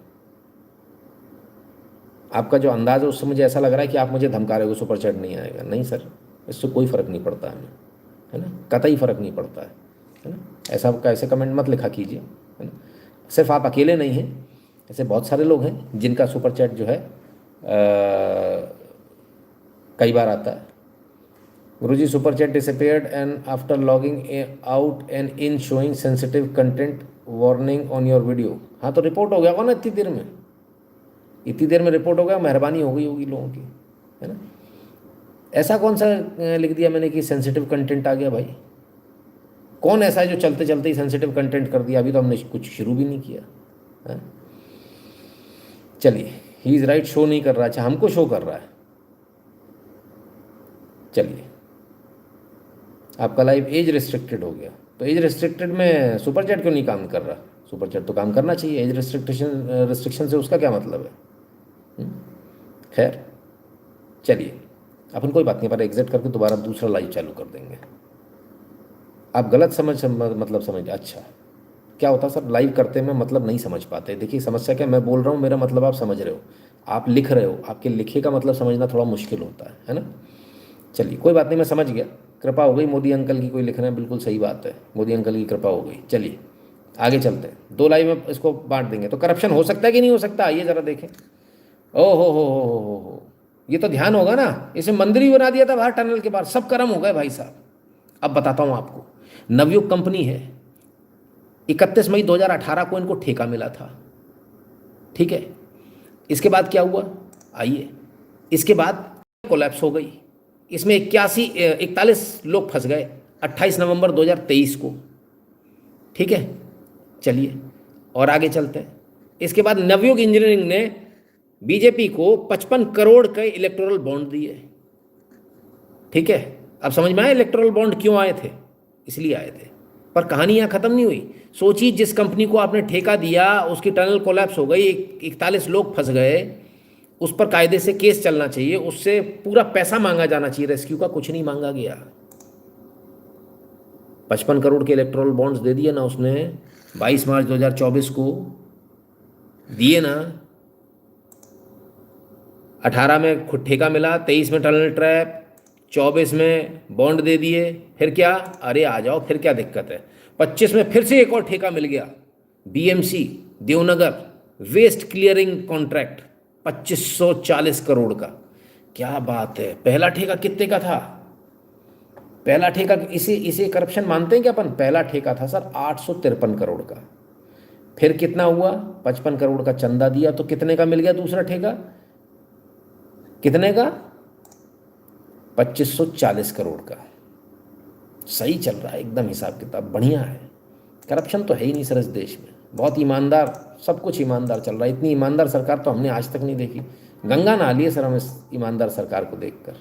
आपका जो अंदाज़ है उससे मुझे ऐसा लग रहा है कि आप मुझे धमका रहे हो सुपर चैट नहीं आएगा। नहीं सर, इससे कोई फ़र्क नहीं पड़ता हमें, है ना? कतई फ़र्क नहीं पड़ता है ना? ऐसे कमेंट मत लिखा कीजिए, है ना? सिर्फ आप अकेले नहीं हैं, ऐसे बहुत सारे लोग हैं जिनका सुपर चैट जो है कई बार आता है। Guruji super chat disappeared and after logging out and in showing sensitive content warning on your video. हाँ, तो रिपोर्ट हो गया होगा ना इतनी देर में? इतनी देर में रिपोर्ट हो गया, मेहरबानी हो गई होगी लोगों की, है ना? ऐसा कौन सा लिख दिया मैंने कि सेंसिटिव कंटेंट आ गया? भाई कौन ऐसा है जो चलते चलते ही सेंसिटिव कंटेंट कर दिया? अभी तो हमने कुछ शुरू भी नहीं किया है। चलिए, ही इज़ राइट शो नहीं कर रहा। अच्छा, हमको शो कर रहा है। चलिए, आपका लाइव एज रिस्ट्रिक्टेड हो गया, तो एज रिस्ट्रिक्टेड में सुपर चैट क्यों नहीं काम कर रहा? सुपर चैट तो काम करना चाहिए। एज रिस्ट्रिक्शन से उसका क्या मतलब है? खैर चलिए, अपन कोई बात नहीं, पर एग्जिट करके दोबारा दूसरा लाइव चालू कर देंगे। आप गलत मतलब समझ। अच्छा, क्या होता सर, लाइव करते में मतलब नहीं समझ पाते। देखिए समस्या क्या, मैं बोल रहा हूँ मेरा मतलब आप समझ रहे हो, आप लिख रहे हो, आपके लिखे का मतलब समझना थोड़ा मुश्किल होता है ना? चलिए कोई बात नहीं, मैं समझ गया। कृपा हो गई मोदी अंकल की, कोई लिख रहे हैं, बिल्कुल सही बात है, मोदी अंकल की कृपा हो गई। चलिए आगे चलते हैं, 2 लाइव में इसको बांट देंगे। तो करप्शन हो सकता है कि नहीं हो सकता? आइए ज़रा देखें। ओ हो, ये तो ध्यान होगा ना, इसे मंदिर ही बना दिया था बाहर टनल के बाहर, सब कर्म हो गए भाई साहब। अब बताता हूँ आपको, नवयुग कंपनी है, 31 मई 2018 को इनको ठेका मिला था, ठीक है? इसके बाद क्या हुआ? आइए, इसके बाद कोलैप्स हो गई। इसमें 41 लोग फंस गए 28 नवंबर 2023 को, ठीक है? चलिए और आगे चलते हैं। इसके बाद नवयुग इंजीनियरिंग ने बीजेपी को 55 करोड़ के इलेक्टोरल बॉन्ड दिए, ठीक है? अब समझ में आया इलेक्टोरल बॉन्ड क्यों आए थे? इसलिए आए थे। पर कहानी यहाँ ख़त्म नहीं हुई। सोचिए, जिस कंपनी को आपने ठेका दिया उसकी टनल कोलैप्स हो गई, 41 लोग फंस गए, उस पर कायदे से केस चलना चाहिए, उससे पूरा पैसा मांगा जाना चाहिए, रेस्क्यू का कुछ नहीं मांगा गया। 55 करोड़ के इलेक्टोरल बॉन्ड्स दे दिए ना उसने, 22 मार्च 2024 को दिए ना। 18 में खुद ठेका मिला, 23 में टनल ट्रैप, 24 में बॉन्ड दे दिए, फिर क्या? अरे आ जाओ, फिर क्या दिक्कत है? 25 में फिर से एक और ठेका मिल गया, BMC Devnagar waste clearing contract 2540 crore का। क्या बात है! पहला ठेका कितने का था? पहला ठेका, इसे करप्शन मानते हैं क्या अपन? पहला ठेका था सर 853 करोड़ का। फिर कितना हुआ? 55 करोड़ का चंदा दिया, तो कितने का मिल गया दूसरा ठेका? कितने का? 2540 करोड़ का। सही चल रहा है एकदम, हिसाब किताब बढ़िया है। करप्शन तो है ही नहीं सर इस देश में, बहुत ईमानदार, सब कुछ ईमानदार चल रहा है। इतनी ईमानदार सरकार तो हमने आज तक नहीं देखी। गंगा नहा लिए सर हम इस ईमानदार सरकार को देखकर।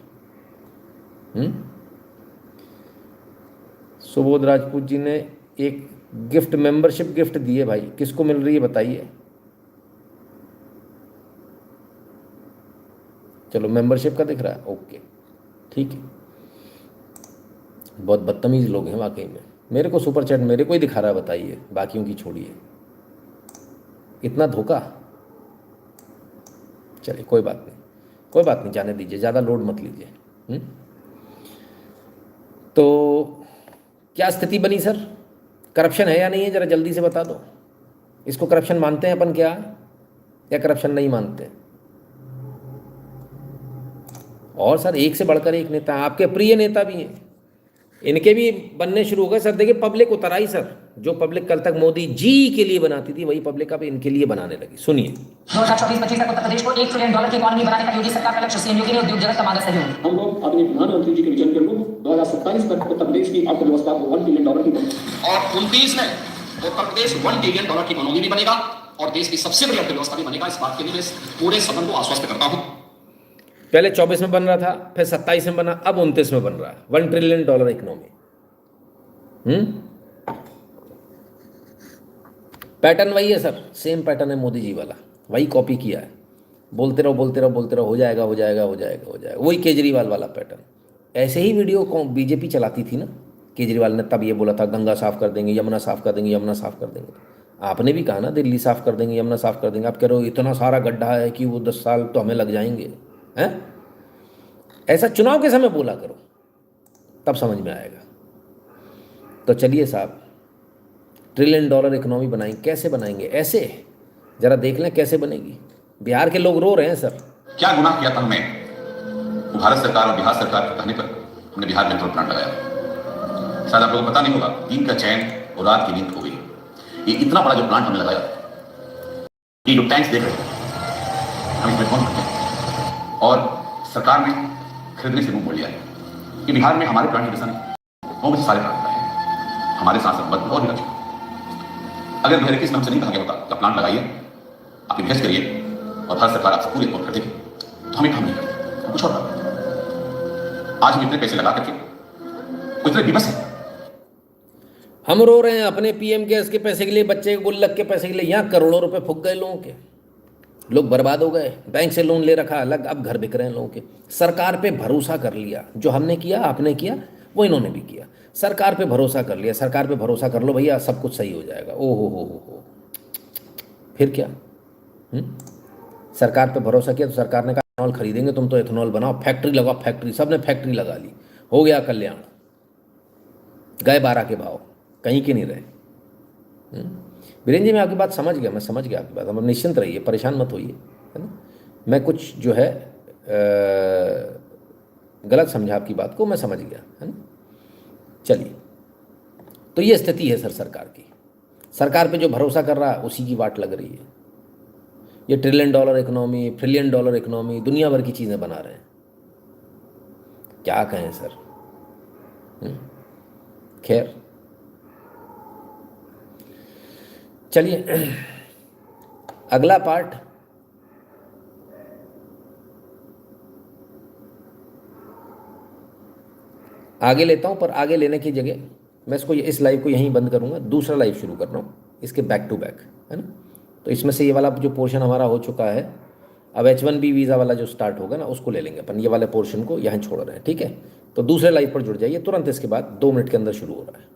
सुबोध राजपूत जी ने एक गिफ्ट, मेंबरशिप गिफ्ट दी है भाई, किसको मिल रही है बताइए? चलो मेंबरशिप का दिख रहा है, ओके ठीक है। बहुत बदतमीज लोग हैं वाकई में। मेरे को सुपर चैट मेरे को ही दिखा रहा है, बताइए, बाकियों की छोड़िए। इतना धोखा! चलिए कोई बात नहीं, कोई बात नहीं, जाने दीजिए, ज़्यादा लोड मत लीजिए। तो क्या स्थिति बनी सर? करप्शन है या नहीं है, ज़रा जल्दी से बता दो। इसको करप्शन मानते हैं अपन क्या? या करप्शन नहीं मानते? और सर एक से बढ़कर एक नेता, आपके प्रिय नेता भी हैं, इनके भी बनने शुरू हो गए सर। देखिए पब्लिक उतर आई सर, जो पब्लिक कल तक मोदी जी के लिए बनाती थी वही पब्लिक अब इनके लिए बनाने लगी। सुनिए। 2024-25 तक उत्तर प्रदेश को $1 ट्रिलियन की इकोनॉमी बनाने का योगी सरकार का लक्ष्य। सीएम योगी ने उद्योग जगत का मांगा सहयोग। हम लोग अपने प्रधानमंत्री जी के विजन के अनुरूप 2027 तक उत्तर प्रदेश की अर्थव्यवस्था को $1 ट्रिलियन की और 29 में उत्तर प्रदेश $1 ट्रिलियन की इकोनॉमी भी बनेगा और देश की सबसे बड़ी अर्थव्यवस्था भी बनेगा। इस बात के लिए मैं पूरे सदन को आश्वस्त करता हूं। पहले 24 में बन रहा था, फिर 27 में बना, अब 29 में बन रहा है $1 ट्रिलियन इकोनॉमी। पैटर्न वही है सर, सेम पैटर्न है मोदी जी वाला, वही कॉपी किया है। बोलते रहो बोलते रहो बोलते रहो, हो जाएगा हो जाएगा हो जाएगा हो जाएगा, वही केजरीवाल वाला पैटर्न। ऐसे ही वीडियो को बीजेपी चलाती थी ना, केजरीवाल ने तब ये बोला था गंगा साफ कर देंगे, यमुना साफ कर देंगे, यमुना साफ कर देंगे। आपने भी कहा ना दिल्ली साफ कर देंगे, यमुना साफ कर देंगे। आप कह रहे हो इतना सारा गड्ढा है कि वो 10 साल तो हमें लग जाएंगे, हैं? ऐसा चुनाव के समय बोला करो, तब समझ में आएगा। तो चलिए साहब, $1 ट्रिलियन इकोनॉमी बनाएंगे, कैसे बनाएंगे? ऐसे जरा देख लें कैसे बनेगी। बिहार के लोग रो रहे हैं सर। क्या गुनाह किया था हमने? भारत सरकार और बिहार सरकार के कहने पर हमने बिहार में पेट्रोल प्लांट लगाया। शायद आप लोगों को पता नहीं होगा, दिन का चैन और रात की नींद हो गई। ये इतना बड़ा जो प्लांट हमने लगाया, ये जो टैंक्स देख रहे हैं, हम इसमें कौन करते हैं और सरकार ने खरीदने से मुंह मोड़ लिया है कि बिहार में हमारे प्लांट की जैसा नहीं, बहुत सारे प्लांट लगाए हैं हमारे साथ संबंध और भी रखे। अगर 2021 में हमसे नहीं कहा गया होता कि प्लांट लगाइए, आप इन्वेस्ट करिए और भारत सरकार आपसे पूरी रिपोर्ट करती तो हमें काम नहीं करते, कुछ और। आज हम इतने पैसे लगा करके इतने विवश हैं। हम रो रहे हैं अपने पीएम केयर्स के पैसे के लिए, बच्चे के गुल्लक के पैसे के लिए। यहाँ करोड़ों रुपए फूक गए लोगों के, लोग बर्बाद हो गए, बैंक से लोन ले रखा अलग, अब घर बिक रहे हैं लोगों के। सरकार पे भरोसा कर लिया, जो हमने किया आपने किया वो इन्होंने भी किया। सरकार पे भरोसा कर लिया, सरकार पे भरोसा कर लो भैया, सब कुछ सही हो जाएगा। ओ हो, फिर क्या? सरकार पे भरोसा किया तो सरकार ने कहा एथनॉल खरीदेंगे, तुम तो एथनॉल बनाओ, फैक्ट्री लगाओ, फैक्ट्री, सब ने फैक्ट्री लगा ली, हो गया कल्याण। गए 12 के भाव, कहीं के नहीं रहे। वीरेंद्र जी मैं आपकी बात समझ गया, मैं समझ गया आपकी बात। हम निश्चिंत रहिए, परेशान मत होइए, है ना। मैं कुछ जो है गलत समझा आपकी बात को, मैं समझ गया, है ना। चलिए, तो ये स्थिति है सर सरकार की। सरकार पे जो भरोसा कर रहा है उसी की वाट लग रही है। ये $1 ट्रिलियन इकोनॉमी, $1 ट्रिलियन इकोनॉमी, दुनिया भर की चीज़ें बना रहे हैं। क्या कहें सर। खैर चलिए, अगला पार्ट आगे लेता हूं, पर आगे लेने की जगह मैं इसको, इस लाइव को यहीं बंद करूंगा, दूसरा लाइव शुरू कर रहा हूं इसके बैक टू बैक, है ना। तो इसमें से ये वाला जो पोर्शन हमारा हो चुका है, अब H1B वीज़ा वाला जो स्टार्ट होगा ना उसको ले लेंगे अपन। ये वाले पोर्शन को यहाँ छोड़ रहे हैं, ठीक है। तो दूसरे लाइव पर जुड़ जाइए तुरंत, इसके बाद 2 मिनट के अंदर शुरू हो रहा है।